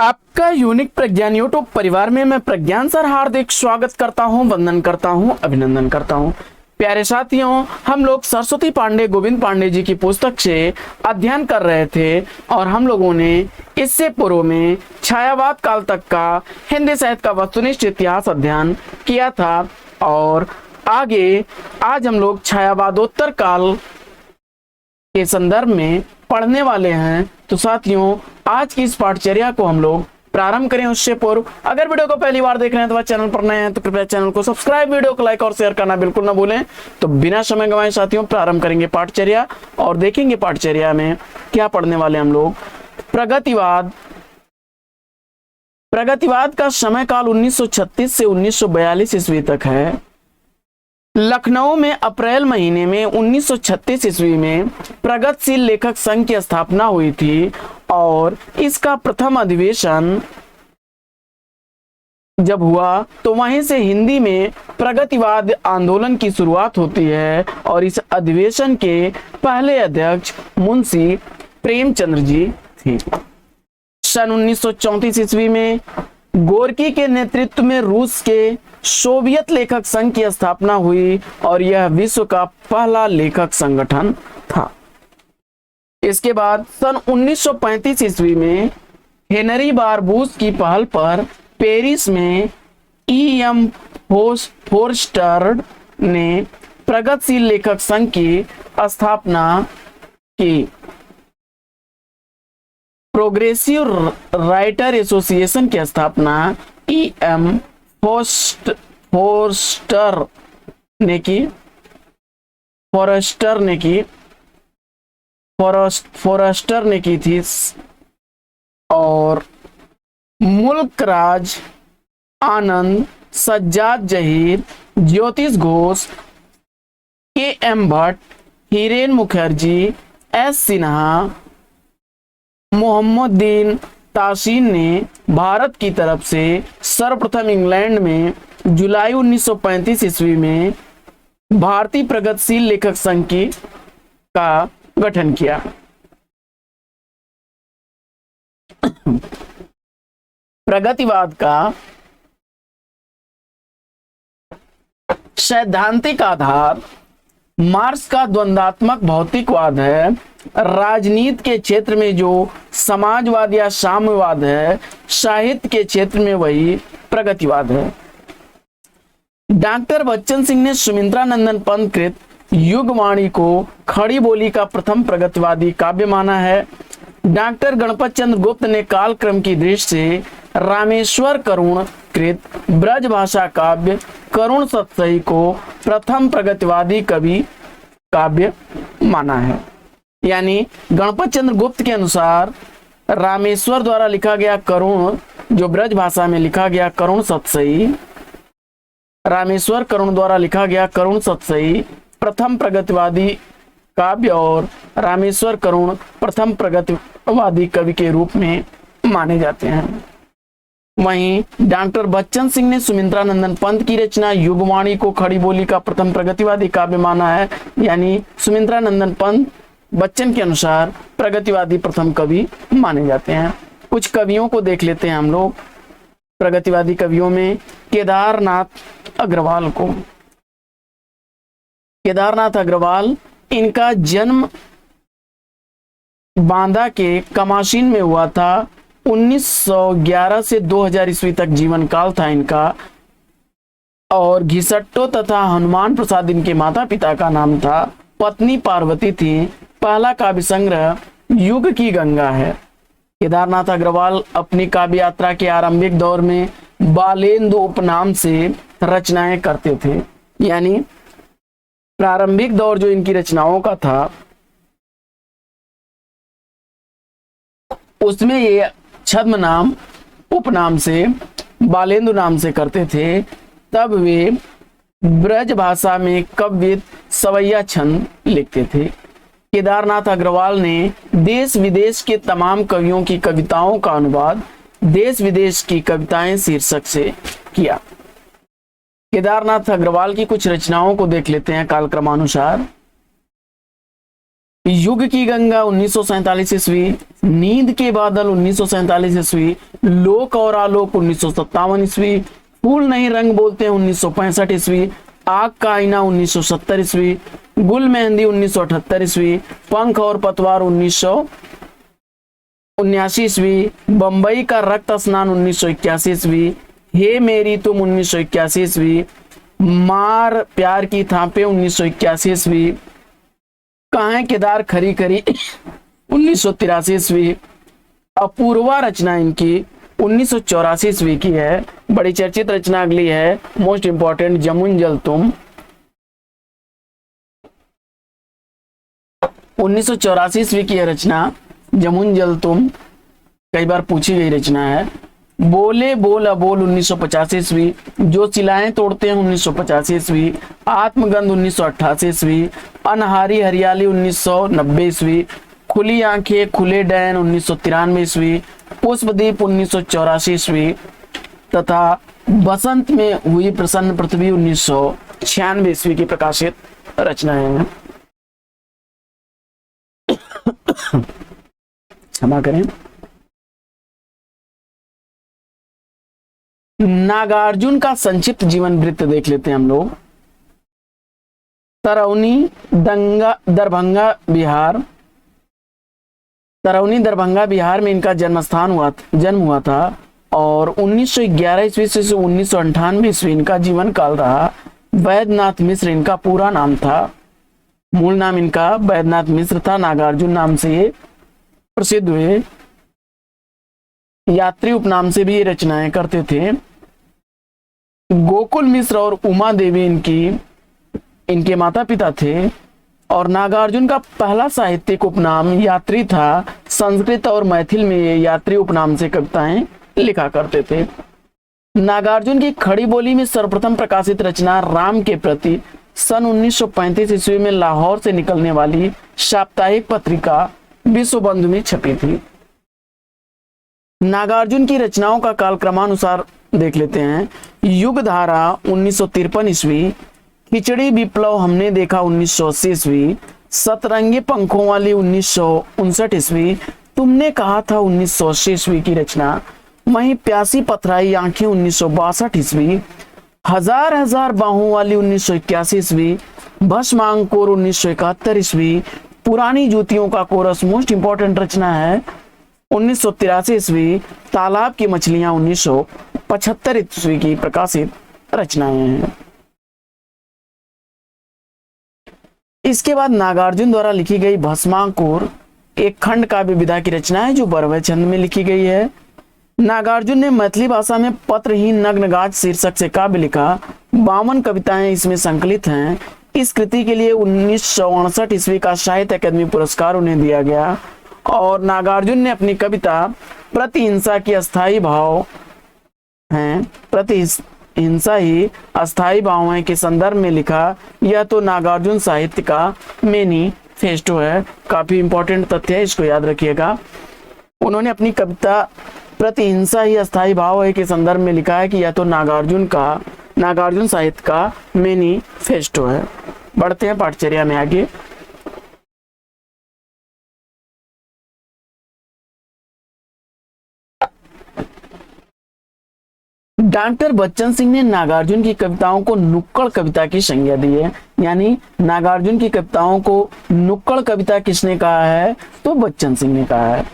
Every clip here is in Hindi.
आपका यूनिक प्रज्ञान यूट्यूब परिवार में मैं प्रज्ञान सर हार्दिक स्वागत करता हूं, वंदन करता हूं, अभिनंदन करता हूं। प्यारे साथियों, हम लोग सरस्वती पांडे गोविंद पांडे जी की पुस्तक से अध्ययन कर रहे थे और हम लोगों ने इससे पूर्व में छायावाद काल तक का हिंदी साहित्य का वस्तुनिष्ठ इतिहास अध्ययन किया था और आगे आज हम लोग छायावादोत्तर काल के संदर्भ में पढ़ने वाले हैं। तो साथियों, आज की इस पाठचर्या को हम लोग प्रारंभ करें उससे पूर्व अगर वीडियो को पहली बार देख रहे हैं तो चैनल पर नए हैं तो कृपया चैनल को सब्सक्राइब, वीडियो को लाइक और शेयर करना बिल्कुल ना भूलें। तो बिना समय गंवाए साथियों प्रारंभ करेंगे पाठचर्या और देखेंगे पाठचर्या में क्या पढ़ने वाले हम लोग। प्रगतिवाद। प्रगतिवाद का समय काल 1936 से 1942 ईस्वी तक है। लखनऊ में अप्रैल महीने में 1936 ईस्वी में प्रगतिशील लेखक संघ की स्थापना हुई थी और इसका प्रथम अधिवेशन जब हुआ तो वहीं से हिंदी में प्रगतिवाद आंदोलन की शुरुआत होती है और इस अधिवेशन के पहले अध्यक्ष मुंशी प्रेमचंद्र जी थे। सन 1934 ईस्वी में गोरकी के नेतृत्व में रूस के सोवियत लेखक संघ की स्थापना हुई और यह विश्व का पहला लेखक संगठन था। इसके बाद सन 1935 ईस्वी में हेनरी बारबूस की पहल पर पेरिस में E.M. फोर्स्टर ने प्रगतिशील लेखक संघ की स्थापना की। प्रोग्रेसिव राइटर एसोसिएशन की स्थापना E.M. फोर्स्टर ने की थी और मुल्कराज आनंद, सज्जाद जहीर, ज्योतिष Ghosh, K.M. Bhatt, Hiren Mukherjee, S. Sinha, Mohammedan ताशीन ने भारत की तरफ से सर्वप्रथम इंग्लैंड में जुलाई 1935 ईस्वी में भारतीय प्रगतिशील लेखक संघ का गठन किया। प्रगतिवाद का सैद्धांतिक आधार मार्क्स का द्वंद्वात्मक भौतिकवाद है। राजनीति के क्षेत्र में जो समाजवाद या साम्यवाद है, साहित्य के क्षेत्र में वही प्रगतिवाद है। डॉक्टर बच्चन सिंह ने सुमित्रा नंदन पंत कृत युगवाणी को खड़ी बोली का प्रथम प्रगतिवादी काव्य माना है। डॉक्टर गणपत चंद्र गुप्त ने कालक्रम की दृष्टि से रामेश्वर करुण कृत ब्रज भाषा काव्य करुण सतसई को प्रथम प्रगतिवादी कवि काव्य माना है। यानी गणपत चंद्र गुप्त के अनुसार रामेश्वर द्वारा लिखा गया करुण, जो ब्रज भाषा में लिखा गया करुण सतसई, रामेश्वर करुण द्वारा लिखा गया करुण सतसई प्रथम प्रगतिवादी काव्य और रामेश्वर करुण प्रथम प्रगतिवादी कवि के रूप में माने जाते हैं। वहीं डॉक्टर बच्चन सिंह ने सुमित्रा नंदन पंत की रचना युगवाणी को खड़ी बोली का प्रथम प्रगतिवादी काव्य माना है। यानी सुमित्रा नंदन पंत बच्चन के अनुसार प्रगतिवादी प्रथम कवि माने जाते हैं। कुछ कवियों को देख लेते हैं हम लोग। प्रगतिवादी कवियों में केदारनाथ अग्रवाल को। केदारनाथ अग्रवाल, इनका जन्म बांदा के कमाशीन में हुआ था। 1911 से 2000 ईस्वी तक जीवन काल था इनका और घिसट्टो तथा हनुमान प्रसाद इनके माता पिता का नाम था। पत्नी पार्वती थी। पहला काव्य संग्रह युग की गंगा है। केदारनाथ अग्रवाल अपनी काव्य यात्रा के आरंभिक दौर में बालेंदु उपनाम से रचनाएं करते थे। यानी प्रारंभिक दौर जो इनकी रचनाओं का था उसमें ये छद्म नाम उपनाम से बालेंदु नाम से करते थे। तब वे ब्रज भाषा में कव्य सवैया छंद लिखते थे। केदारनाथ अग्रवाल ने देश विदेश के तमाम कवियों की कविताओं का अनुवाद देश विदेश की कविताएं शीर्षक से किया। केदारनाथ अग्रवाल की कुछ रचनाओं को देख लेते हैं कालक्रमानुसार। युग की गंगा 1947 ईस्वी, नींद के बादल 1947 ईस्वी, लोक और आलोक 1957 ईस्वी, फूल नहीं रंग बोलते 1965 ईस्वी, आग का आईना 1970 ईस्वी, गुल मेहंदी 1978 ईस्वी, पंख और पतवार 1979 ईस्वी, बंबई का रक्त स्नान 1981 ईस्वी, हे मेरी तुम 1981 ईस्वी, मार प्यार की थापे 1981 ईस्वी, कहाँ केदार खरी खरी 1983 ईस्वी, अपूर्वा रचना इनकी 1984 ईस्वी की है। बड़ी चर्चित रचना अगली है, मोस्ट इंपॉर्टेंट, जमुन जल तुम 1984 ईस्वी की है रचना, जमुन जल तुम, कई बार पूछी गई रचना है। बोले बोल अबोल 1950 ईस्वी, जो सिलाएं तोड़ते हैं 1950 ईस्वी, आत्मगंध 1988 ईस्वी, अनहारी हरियाली 1990 ईस्वी, खुली आंखें खुले डैन 1993 ईस्वी, पुष्पदीप 1984 ईस्वी तथा बसंत में हुई प्रसन्न पृथ्वी 1996 ईस्वी की प्रकाशित रचनाएं हैं। क्षमा करें। नागार्जुन का संक्षिप्त जीवन वृत्त देख लेते हैं हम लोग। दरभंगा बिहार में इनका जन्म हुआ था और 1911 ईस्वी से 1998 ईस्वी इनका जीवन काल रहा। वैद्यनाथ मिश्र इनका पूरा नाम था, मूल नाम इनका वैद्यनाथ मिश्र था, नागार्जुन नाम से ये प्रसिद्ध हुए। यात्री उपनाम से भी ये रचनाएं करते थे। गोकुल मिश्र और उमा देवी इनके माता पिता थे और नागार्जुन का पहला साहित्यिक उपनाम यात्री था। संस्कृत और मैथिल में ये यात्री उपनाम से कविताएं लिखा करते थे। नागार्जुन की खड़ी बोली में सर्वप्रथम प्रकाशित रचना राम के प्रति सन 1935 ईस्वी में लाहौर से निकलने वाली साप्ताहिक पत्रिका विश्व बंधु में छपी थी। नागार्जुन की रचनाओं का काल क्रमानुसार देख लेते हैं। युग धारा 1953 ईस्वी, खिचड़ी विप्लव हमने देखा 1980 ईस्वी, सतरंगी पंखों वाली 1959 ईस्वी, तुमने कहा था 1980 ईस्वी की रचना। वहीं प्यासी पथराई आंखें 1962 ईस्वी, हजार हजार बाहों वाली 1981 ईस्वी, भस्मांकुर 1971 ईस्वी, पुरानी जूतियों का कोरस मोस्ट इंपॉर्टेंट रचना है 1983 ईस्वी, तालाब की मछलियां 1975 ईस्वी की प्रकाशित रचनाएं हैं। इसके बाद नागार्जुन द्वारा लिखी गई भस्मांकुर एक खंड काव्य विधा की रचना है जो बरवे छंद में लिखी गई है। नागार्जुन ने मैथिली भाषा में पत्रहीन नग्नगाज शीर्षक से काव्य लिखा। 52 कविताएं इसमें संकलित हैं। इस कृति के लिए 1968 ईस्वी का साहित्य अकादमी पुरस्कार उन्हें दिया गया और नागार्जुन ने अपनी कविता प्रतिहिंसा की अस्थायी भाव हैं प्रतिहिंसा ही अस्थायी भाव है के संदर्भ में लिखा। यह तो नागार्जुन साहित्य का मैनिफेस्टो है। काफी इंपॉर्टेंट तथ्य है, इसको याद रखिएगा। उन्होंने अपनी कविता प्रतिहिंसा ही अस्थायी भाव है के संदर्भ में लिखा है कि यह तो नागार्जुन साहित्य का मैनिफेस्टो है। बढ़ते हैं पाठचर्या में आगे। डॉक्टर बच्चन सिंह ने नागार्जुन की कविताओं को नुक्कड़ कविता की संज्ञा दी है। यानी नागार्जुन की कविताओं को नुक्कड़ कविता किसने कहा है? तो बच्चन सिंह ने कहा है।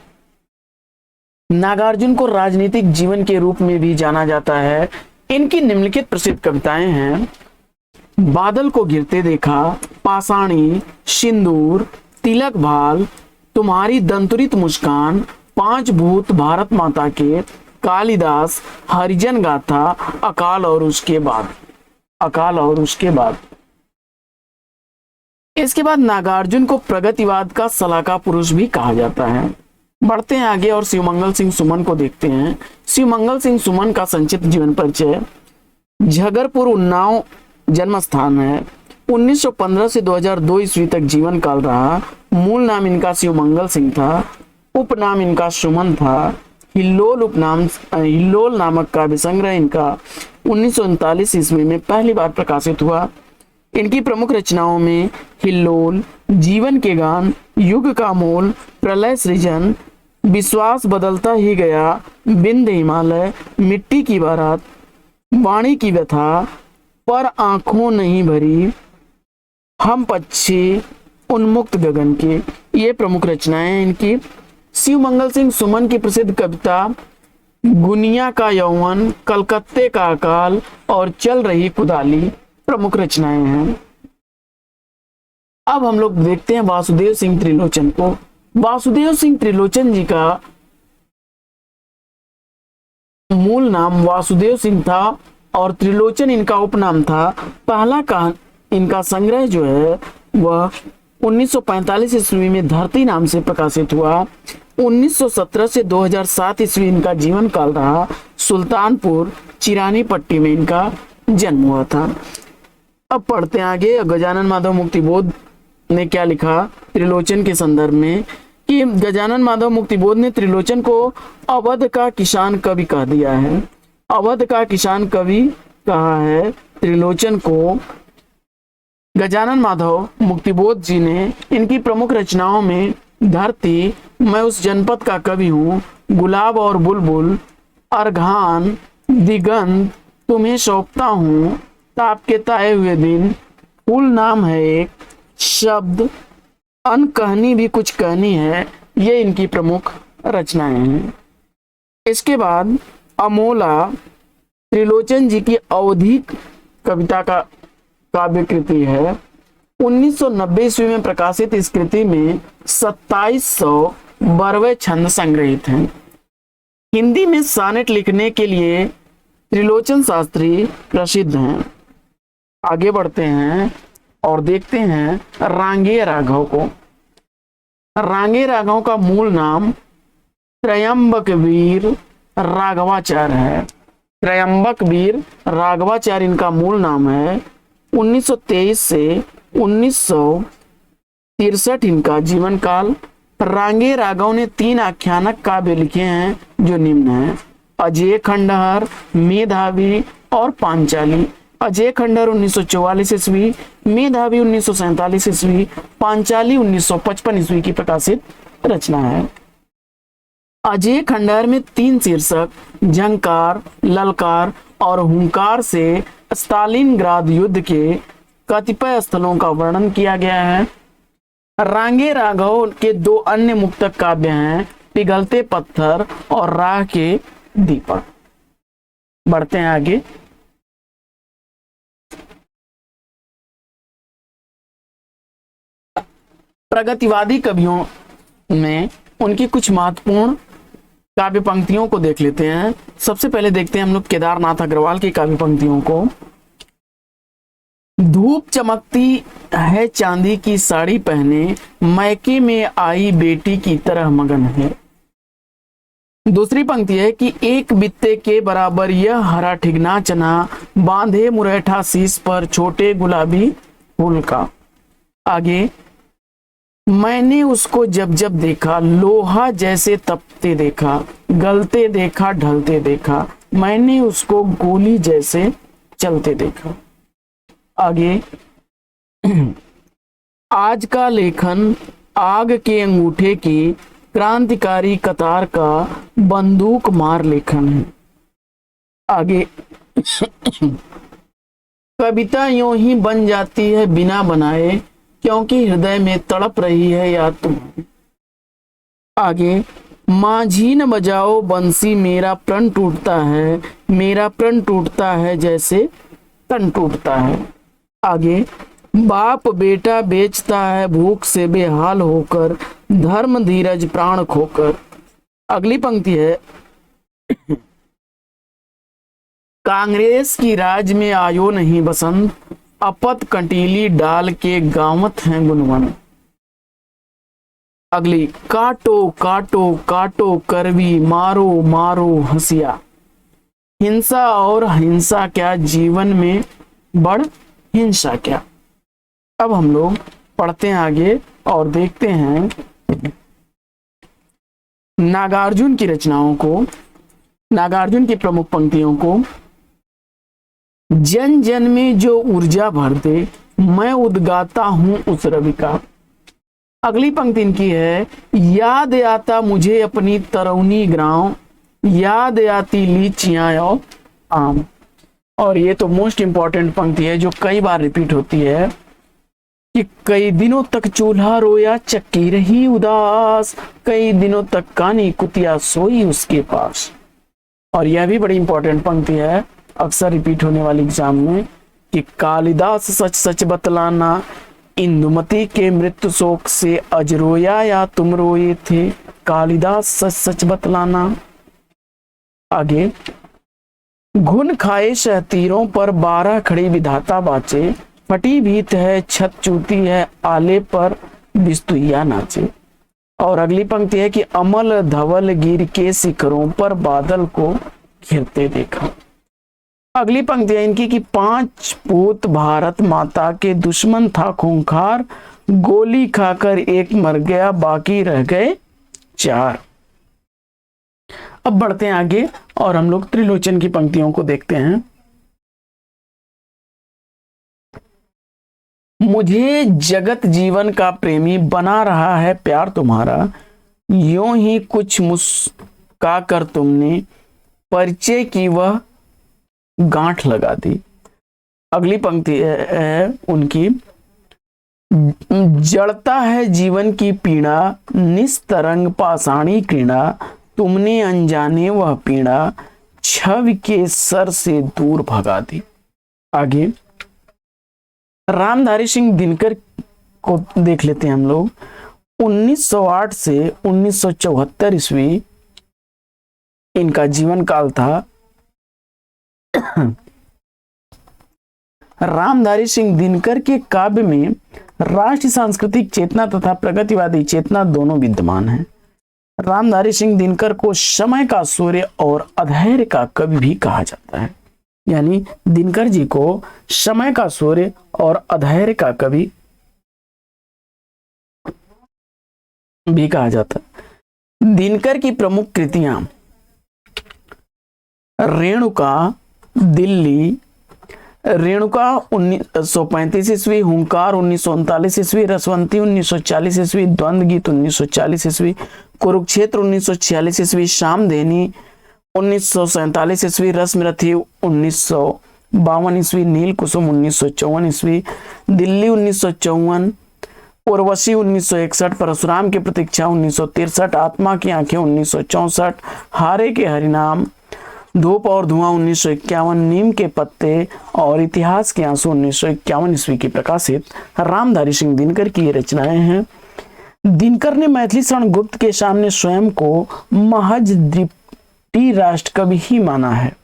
नागार्जुन को राजनीतिक जीवन के रूप में भी जाना जाता है। इनकी निम्नलिखित प्रसिद्ध कविताएं हैं। बादल को गिरते देखा, पाषाणी, सिंदूर, तिलक भाल, तुम्हारी दंतुरित मुस्कान, 5 भूत भारत माता के, कालिदास, हरिजन गाथा, अकाल और उसके बाद। इसके बाद नागार्जुन को प्रगतिवाद का सलाहकार पुरुष भी कहा जाता है। बढ़ते हैं आगे और शिवमंगल सिंह सुमन को देखते हैं। शिवमंगल सिंह सुमन का संक्षिप्त जीवन परिचय। झगरपुर उन्नाव जन्म स्थान है। 1915 से 2002 ईस्वी तक जीवन काल रहा। मूल नाम इनका शिवमंगल सिंह था, उपनाम इनका सुमन था। हिल्लोल नामक काव्य संग्रह इनका 1939 ईस्वी में पहली बार प्रकाशित हुआ। इनकी प्रमुख रचनाओं में हिल्लोल, जीवन के गान, युग का मोल, प्रलय सृजन, विश्वास बदलता ही गया, बिंद हिमालय, मिट्टी की बारात, वाणी की व्यथा, पर आंखों नहीं भरी, हम पक्षी, उन्मुक्त गगन के, ये प्रमुख रचनाएं हैं इनकी। शिव मंगल सिंह सुमन की प्रसिद्ध कविता गुनिया का यौवन, कलकत्ते का अकाल और चल रही कुदाली प्रमुख रचनाएं हैं। अब हम लोग देखते हैं वासुदेव सिंह त्रिलोचन को। वासुदेव सिंह त्रिलोचन जी का मूल नाम वासुदेव सिंह था और त्रिलोचन इनका उपनाम था। पहला का इनका संग्रह जो है वह 1945 ईस्वी में धरती नाम से प्रकाशित हुआ। 1917 से 2007 ईस्वी इनका जीवन काल रहा। सुल्तानपुर चिरानी पट्टी में इनका जन्म हुआ था। अब पढ़ते हैं आगे। गजानन माधव मुक्तिबोध ने क्या लिखा त्रिलोचन के संदर्भ में कि गजानन माधव मुक्तिबोध ने त्रिलोचन को अवध का किसान कवि कह दिया है। अवध का किसान कवि कहा है त्रिलोचन को। गजानन माधव मुक्तिबोध जी ने इनकी प्रमुख रचनाओं में धरती, मैं उस जनपद का कवि हूँ, गुलाब और बुलबुल, अर्घान, दिगंत, तुम्हें सौंपता हूँ, ताप के ताए हुए दिन, फूल नाम है एक, शब्द, अनकहनी भी कुछ कहनी है, ये इनकी प्रमुख रचनाएं हैं। इसके बाद अमोला त्रिलोचन जी की अवधि कविता का काव्य कृति है। 1990 ईस्वी में प्रकाशित इस कृति में 2700 बरवे छंद संग्रहित हैं। हिंदी में सानेट लिखने के लिए त्रिलोचन शास्त्री प्रसिद्ध हैं। आगे बढ़ते हैं और देखते हैं रांगेय राघव को। रांगेय राघव का मूल नाम त्रयंबक वीर राघवाचार्य है। त्रयंबक वीर राघवाचार्य इनका मूल नाम है। 1923 से 1963 इनका जीवन काल। रांगेय राघव ने 3 आख्यानक काव्य लिखे हैं जो निम्न हैं: अजय खंडहर, मेधावी और पांचाली। अजय खंडहर 1944 ईस्वी, मेधावी 1947 ईस्वी, पांचाली 1955 ईस्वी की प्रकाशित रचना है। अजय खंडहर में 3 शीर्षक झंकार, ललकार और हुंकार से स्टालिनग्राद युद्ध के कतिपय स्थलों का वर्णन किया गया है। रांगेय राघव के 2 अन्य मुक्तक काव्य हैं पिघलते पत्थर और राह के दीपक। बढ़ते हैं आगे। प्रगतिवादी कवियों में उनकी कुछ महत्वपूर्ण काव्य पंक्तियों को देख लेते हैं। सबसे पहले देखते हैं हम लोग केदारनाथ अग्रवाल की काव्य पंक्तियों को। धूप चमकती है चांदी की साड़ी पहने, मैके में आई बेटी की तरह मगन है। दूसरी पंक्ति है कि एक बित्ते के बराबर यह हरा ठिगना चना, बांधे मुरैठा शीश पर छोटे गुलाबी फूल का। आगे, मैंने उसको जब जब देखा, लोहा जैसे तपते देखा, गलते देखा, ढलते देखा, मैंने उसको गोली जैसे चलते देखा। आगे, आज का लेखन आग के अंगूठे की क्रांतिकारी कतार का बंदूक मार लेखन है। आगे, कविता यूं ही बन जाती है बिना बनाए, क्योंकि हृदय में तड़प रही है याद तुम्हारी। आगे, माझी न बजाओ बंसी, मेरा प्रण टूटता है, मेरा प्रण टूटता है जैसे तन टूटता है। आगे, बाप बेटा बेचता है भूख से बेहाल होकर, धर्म धीरज प्राण खोकर। अगली पंक्ति है, कांग्रेस की राज में आयो नहीं बसंत, अपत कंटीली डाल के गावत हैं गुणवन। अगली, काटो काटो काटो करवी, मारो मारो हंसिया, हिंसा और हिंसा क्या, जीवन में बड़ हिंसा क्या। अब हम लोग पढ़ते हैं आगे और देखते हैं नागार्जुन की रचनाओं को, नागार्जुन की प्रमुख पंक्तियों को। जन जन में जो ऊर्जा भर दे, मैं उद्गाता हूं उस रवि का। अगली पंक्ति इनकी है, याद आता मुझे अपनी तरौनी ग्राम, याद आती लीचियां और आम। और ये तो मोस्ट इंपॉर्टेंट पंक्ति है जो कई बार रिपीट होती है कि कई दिनों तक चूल्हा रोया चक्की रही उदास, कई दिनों तक कानी कुतिया सोई उसके पास। और यह भी बड़ी इंपॉर्टेंट पंक्ति है, अक्सर रिपीट होने वाली एग्जाम में, कि कालिदास सच सच बतलाना, इंदुमती के मृत्यु शोक से अज रोया या तुम रोए थे, कालिदास सच सच बतलाना। आगे, घुन खाए शहतीरों पर 12 खड़ी विधाता बाचे, फटी भीत है छत चूती है आले पर बिस्तुइया नाचे। और अगली पंक्ति है कि अमल धवल गिर के शिखरों पर बादल को घिरते देखा। अगली पंक्ति है इनकी कि 5 पूत भारत माता के दुश्मन था खूंखार, गोली खाकर एक मर गया बाकी रह गए 4। अब बढ़ते हैं आगे और हम लोग त्रिलोचन की पंक्तियों को देखते हैं। मुझे जगत जीवन का प्रेमी बना रहा है प्यार तुम्हारा, यूं ही कुछ मुस्का कर तुमने परिचय की वह गांठ लगा दी। अगली पंक्ति है उनकी, जड़ता है जीवन की पीड़ा, निस्तरंग पाषाणी क्रीड़ा, तुमने अनजाने वह पीड़ा छवि के सर से दूर भगा दी। आगे, रामधारी सिंह दिनकर को देख लेते हैं हम लोग। 1908 से 1974 ईस्वी इनका जीवन काल था। रामधारी सिंह दिनकर के काव्य में राष्ट्रीय सांस्कृतिक चेतना तथा प्रगतिवादी चेतना दोनों विद्यमान है। रामधारी सिंह दिनकर को समय का सूर्य और अधैर्य का कवि भी कहा जाता है, यानी दिनकर जी को समय का सूर्य और अधैर्य का कवि भी कहा जाता है। दिनकर की प्रमुख कृतियां रेणुका, दिल्ली, रेणुका 1935 ईस्वी, हुंकार 1939 ईस्वी, रसवंती 1940 ईस्वी, द्वंद्व गीत 1940 ईस्वी, कुरुक्षेत्र 1946 ईस्वी, शामधेनी 1947 ईस्वी, रश्मिरथी 1952 ईस्वी, नील कुसुम 1954 ईस्वी, दिल्ली 1954, उर्वशी 1961, परशुराम की प्रतीक्षा 1963, आत्मा की आंखें 1964, हारे के हरिनाम, धूप और धुआं 1951, नीम के पत्ते और इतिहास के आंसू 1951 ईस्वी की प्रकाशित रामधारी सिंह दिनकर की ये रचनाएं हैं। दिनकर ने मैथिली शरण गुप्त के सामने स्वयं को महज द्वितीय राष्ट्र कवि ही माना है।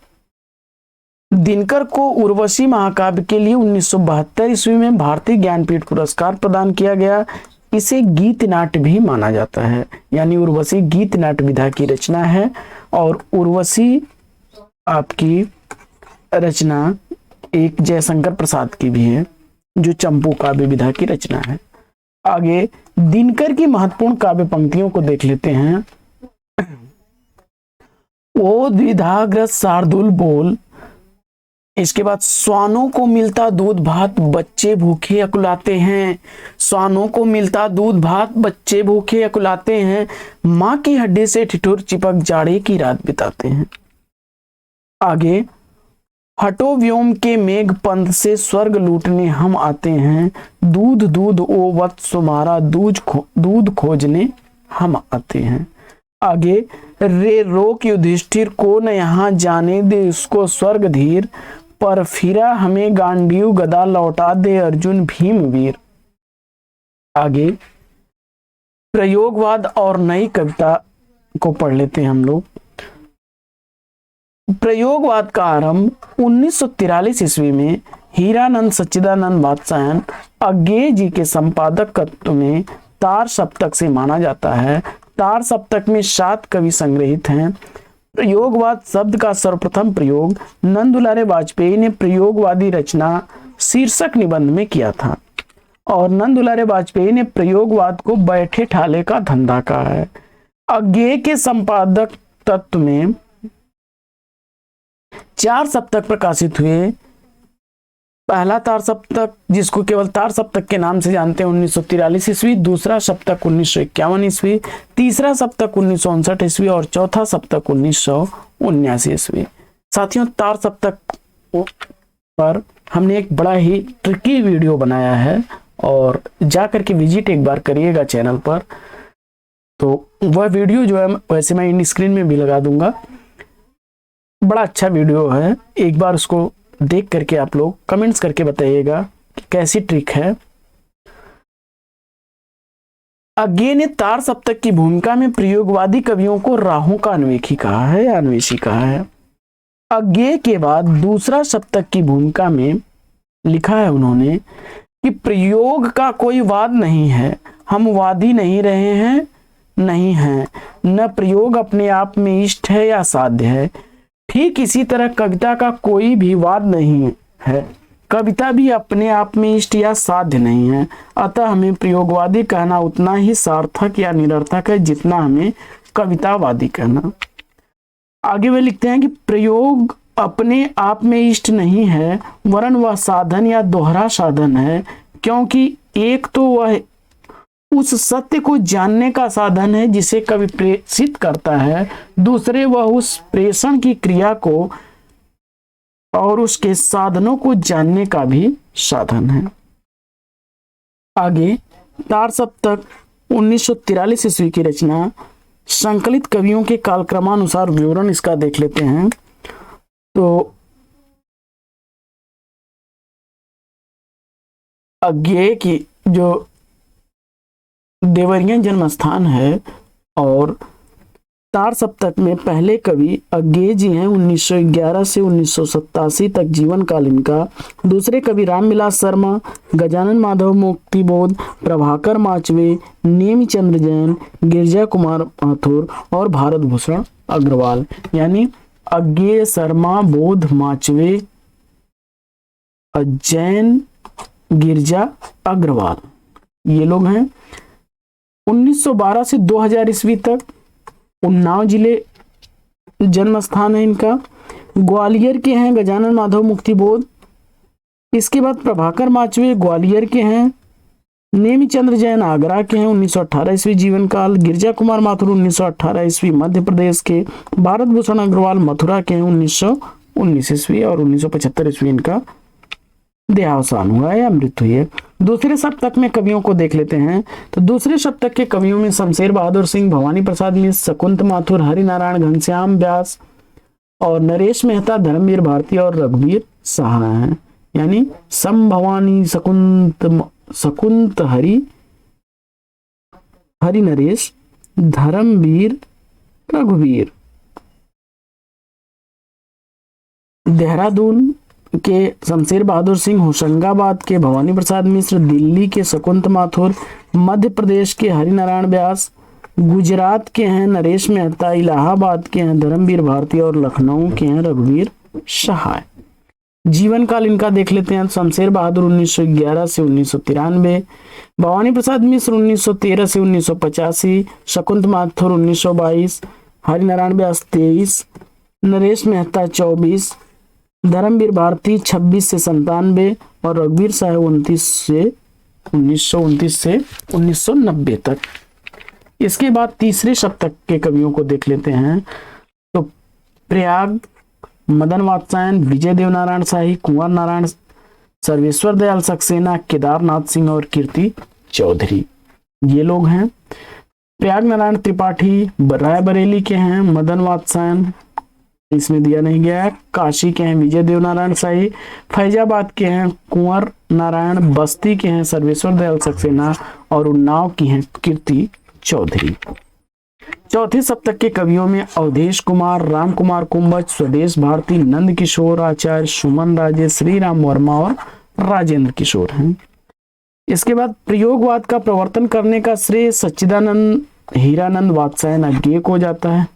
दिनकर को उर्वशी महाकाव्य के लिए 1972 ईस्वी में भारतीय ज्ञानपीठ पुरस्कार प्रदान किया गया। इसे गीत नाट्य भी माना जाता है, यानी उर्वशी गीत नाट्य विधा की रचना है। और उर्वशी आपकी रचना एक जयशंकर प्रसाद की भी है, जो चंपू काव्य विधा की रचना है। आगे दिनकर की महत्वपूर्ण काव्य पंक्तियों को देख लेते हैं। ओ द्विधाग्रस्त शार्दुल बोल, इसके बाद स्वानों को मिलता दूध भात बच्चे भूखे अकुलाते हैं, स्वानों को मिलता दूध भात बच्चे भूखे अकुलाते हैं, माँ की हड्डी से ठिठुर चिपक जाड़े की रात बिताते हैं। आगे, हटो व्योम के मेघ पंथ से स्वर्ग लूटने हम आते हैं, दूध दूध ओ वत्स तुम्हारा दूध खोजने हम आते हैं। आगे, रे रोक युधिष्ठिर को न यहाँ जाने दे उसको स्वर्ग धीर, पर फिरा हमें गांडीव गदा लौटा दे अर्जुन भीम वीर। आगे, प्रयोगवाद और नई कविता को पढ़ लेते हैं हम लोग। प्रयोगवाद का आरंभ 1943 ईस्वी में हीरानंद सच्चिदानंद बादशाहन अज्ञेय जी के संपादकत्व में तार सप्तक से माना जाता है। तार सप्तक में 7 कवि संग्रहित हैं। प्रयोगवाद शब्द का सर्वप्रथम प्रयोग नंदुलारे वाजपेयी ने प्रयोगवादी रचना शीर्षक निबंध में किया था, और नंदुलारे वाजपेयी ने प्रयोगवाद को बैठे ठाले का धंधा कहा है। अज्ञेय के संपादक तत्व में 4 सप्तक प्रकाशित हुए। पहला तार सप्तक जिसको केवल तार सप्तक के नाम से जानते हैं 1943 ईस्वी, दूसरा सप्तक 1951 ईस्वी, तीसरा सप्तक 1959 ईस्वी और चौथा सप्तक 1979 ईस्वी। साथियों, तार सप्तक पर हमने एक बड़ा ही ट्रिकी वीडियो बनाया है और जा करके विजिट एक बार करिएगा चैनल पर। तो वह वीडियो जो है वैसे मैं इन स्क्रीन में भी लगा दूंगा, बड़ा अच्छा वीडियो है, एक बार उसको देख करके आप लोग कमेंट्स करके बताइएगा कि कैसी ट्रिक है। अज्ञे ने तार सप्तक की भूमिका में प्रयोगवादी कवियों को राहों का अन्वेषी कहा है या अन्वेषी कहा है। अज्ञे के बाद दूसरा सप्तक की भूमिका में लिखा है उन्होंने कि प्रयोग का कोई वाद नहीं है, हम वादी नहीं रहे हैं, नहीं है, न प्रयोग अपने आप में इष्ट है या साध्य है। ठीक इसी तरह कविता का कोई भी वाद नहीं है, कविता भी अपने आप में इष्ट या साध्य नहीं है। अतः हमें प्रयोगवादी कहना उतना ही सार्थक या निरर्थक है जितना हमें कवितावादी कहना। आगे वे लिखते हैं कि प्रयोग अपने आप में इष्ट नहीं है, वरन वह साधन या दोहरा साधन है, क्योंकि एक तो वह उस सत्य को जानने का साधन है जिसे कवि प्रेषित करता है, दूसरे वह उस प्रेषण की क्रिया को और उसके साधनों को जानने का भी साधन है। आगे तार सप्तक 1943 ईस्वी की रचना, संकलित कवियों के कालक्रमानुसार विवरण इसका देख लेते हैं। तो अज्ञेय की जो देवरिया जन्म स्थान है और तार सप्तक में पहले कवि अज्ञेय जी हैं, 1911 से 1987 तक जीवन काल इनका। दूसरे कवि रामविलास शर्मा, गजानन माधव मुक्तिबोध, प्रभाकर माचवे, नेमिचंद्र जैन, गिरजा कुमार माथुर और भारत भूषण अग्रवाल। यानी अज्ञेय, शर्मा, बोध, माचवे, जैन, गिरजा, अग्रवाल, ये लोग हैं। 1912 से 2000 ईस्वी तक उन्नाव जिले जन्म स्थान है इनका। ग्वालियर के हैं गजानन माधव मुक्तिबोध। इसके बाद प्रभाकर माचवे ग्वालियर के हैं। नेमिचंद्र जैन आगरा के हैं, 1918 ईस्वी जीवन काल। गिरजा कुमार माथुर 1918 ईस्वी मध्य प्रदेश के। भारत भूषण अग्रवाल मथुरा के हैं, 1919 ईस्वी और 1975 ईस्वी इनका देहावसान हुआ है या मृत्यु हुई है। दूसरे सप्तक में कवियों को देख लेते हैं। तो दूसरे सप्तक के कवियों में शमशेर बहादुर सिंह, भवानी प्रसाद मिश्र, शकुंत माथुर, हरिनारायण घनश्याम व्यास और नरेश मेहता, धर्मवीर भारती और रघुवीर साहा हैं। यानी सम, भवानी, शकुंत, हरि नरेश, धर्मवीर, रघुवीर। देहरादून के शमशेर बहादुर सिंह, होशंगाबाद के भवानी प्रसाद मिश्र, दिल्ली के शकुंत माथुर, मध्य प्रदेश के हरिनारायण व्यास, गुजरात के हैं नरेश मेहता, इलाहाबाद के हैं धर्मवीर भारती और लखनऊ के हैं रघुवीर सहाय। जीवन काल इनका देख लेते हैं। शमशेर बहादुर 1911 से 1993, भवानी प्रसाद मिश्र 1913 से 1985, शकुंत माथुर 1922, हरिनारायण व्यास 23, नरेश मेहता 24, धर्मवीर भारती 26 से 97 और रघुवीर साहब 1929 से 1990 तक। इसके बाद तीसरे सप्तक के कवियों को देख लेते हैं। तो प्रयाग, मदन वात्सायन, विजय देवनारायण शाही, कुंवर नारायण, सर्वेश्वर दयाल सक्सेना, केदारनाथ सिंह और कीर्ति चौधरी, ये लोग हैं। प्रयाग नारायण त्रिपाठी रायबरेली के हैं, मदन वात्सायन इसमें दिया नहीं गया है। काशी के हैं विजय देवनारायण शाही, फैजाबाद के हैं कुंवर नारायण, बस्ती के हैं सर्वेश्वर दयाल सक्सेना और उन्नाव की हैं कीर्ति चौधरी। चौथे सप्तक के कवियों में अवधेश कुमार, राम कुमार कुंभज, स्वदेश भारती, नंद किशोर आचार्य, सुमन राजे, श्री राम वर्मा और राजेंद्र किशोर हैं। इसके बाद प्रयोगवाद का प्रवर्तन करने का श्रेय सच्चिदानंद हीरानंद वात्सायन अज्ञेय को जाता है।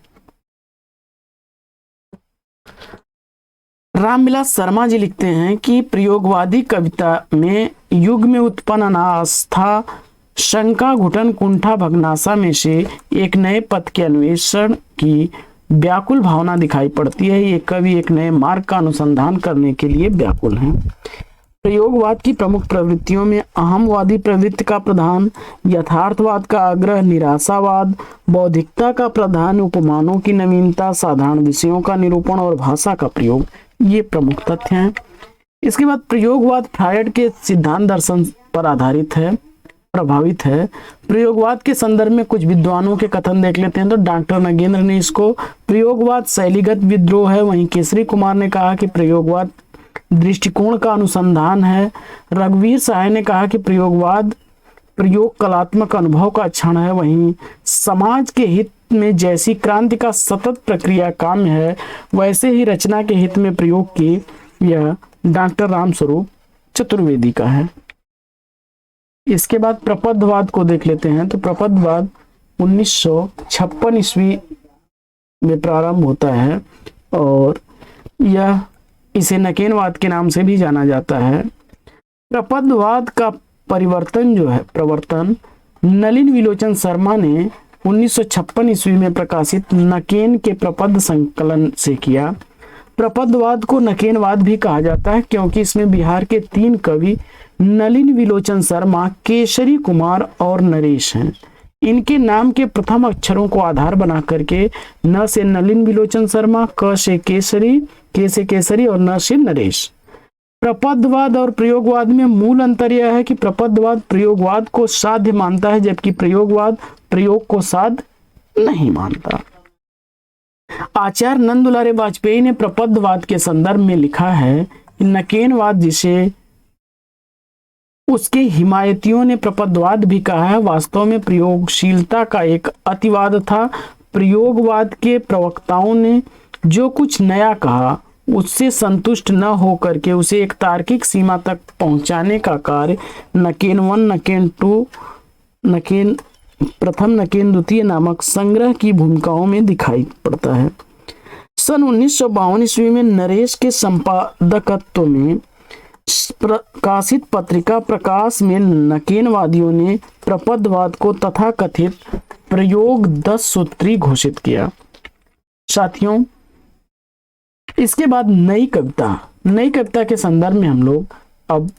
रामविलास शर्मा जी लिखते हैं कि प्रयोगवादी कविता में युग में उत्पन्न अनास्था, शंका, घुटन, कुंठा, भगनाशा में से एक नए पथ के अन्वेषण की व्याकुल भावना दिखाई पड़ती है। ये कवि एक नए मार्ग का अनुसंधान करने के लिए व्याकुल हैं। प्रयोगवाद की प्रमुख प्रवृत्तियों में अहमवादी प्रवृत्ति का प्रधान, यथार्थवाद का आग्रह, निराशावाद, बौद्धिकता का प्रधान, उपमानों की नवीनता, साधारण विषयों का निरूपण और भाषा का प्रयोग, ये प्रमुख तथ्य हैं। इसके बाद प्रयोगवाद फ्रायड के सिद्धांत दर्शन पर आधारित है, प्रभावित है। प्रयोगवाद के संदर्भ में कुछ विद्वानों के कथन देख लेते हैं। तो डॉक्टर नगेंद्र ने इसको प्रयोगवाद शैलीगत विद्रोह है, वहीं केसरी कुमार ने कहा कि प्रयोगवाद दृष्टिकोण का अनुसंधान है। रघुवीर सहाय ने कहा कि प्रयोगवाद प्रयोग कलात्मक अनुभव का क्षण है, वहीं समाज के हित में जैसी क्रांति का सतत प्रक्रिया काम्य है, वैसे ही रचना के हित में प्रयोग की यह डॉक्टर रामस्वरूप चतुर्वेदी का है। इसके बाद प्रपदवाद को देख लेते हैं। तो प्रपदवाद 1956 ईस्वी में प्रारंभ होता है और यह इसे नकेनवाद के नाम से भी जाना जाता है। प्रपदवाद का प्रवर्तन नलिन विलोचन शर्मा ने 1956 ईस्वी में प्रकाशित नकेन के प्रपद संकलन से किया। प्रपदवाद को नकेनवाद भी कहा जाता है क्योंकि इसमें बिहार के 3 कवि नलिन विलोचन शर्मा, केसरी कुमार और नरेश हैं। इनके नाम के प्रथम अक्षरों को आधार बना करके न से नलिन विलोचन शर्मा, क से केसरी, के से केसरी और न से नरेश। प्रपदवाद और प्रयोगवाद में मूल अंतर यह है कि प्रपदवाद प्रयोगवाद को साध्य मानता है, जबकि प्रयोगवाद प्रयोग को साध्य नहीं मानता। आचार्य नंदुलारे वाजपेयी ने प्रपदवाद के संदर्भ में लिखा है कि नकेनवाद, जिसे उसके हिमायतियों ने प्रपदवाद भी कहा है, वास्तव में प्रयोगशीलता का एक अतिवाद था। प्रयोगवाद के प्रवक्ताओं ने जो कुछ नया कहा उससे संतुष्ट न होकर के उसे एक तार्किक सीमा तक पहुंचाने का कार्य नकेन 1, नकेन 2, नकेन प्रथम, नकेन द्वितीय नामक संग्रह की भूमिकाओं में दिखाई पड़ता है। सन 1952 ईस्वी में नरेश के संपादकत्व में प्रकाशित पत्रिका प्रकाश में नकेनवादियों ने प्रपदवाद को तथाकथित प्रयोग 10 सूत्री घोषित किया। साथियों, इसके बाद नई कविता के संदर्भ में हम लोग अब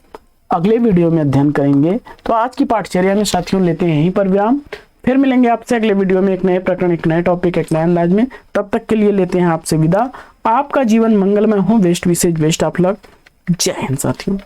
अगले वीडियो में अध्ययन करेंगे। तो आज की पाठचर्या में साथियों लेते हैं यहीं पर विराम। फिर मिलेंगे आपसे अगले वीडियो में एक नए प्रकरण, एक नए टॉपिक, एक नए अंदाज में। तब तक के लिए लेते हैं आपसे विदा। आपका जीवन मंगलमय हो। बेस्ट विशेष बेस्ट ऑफ लक। जय हिंद साथियों।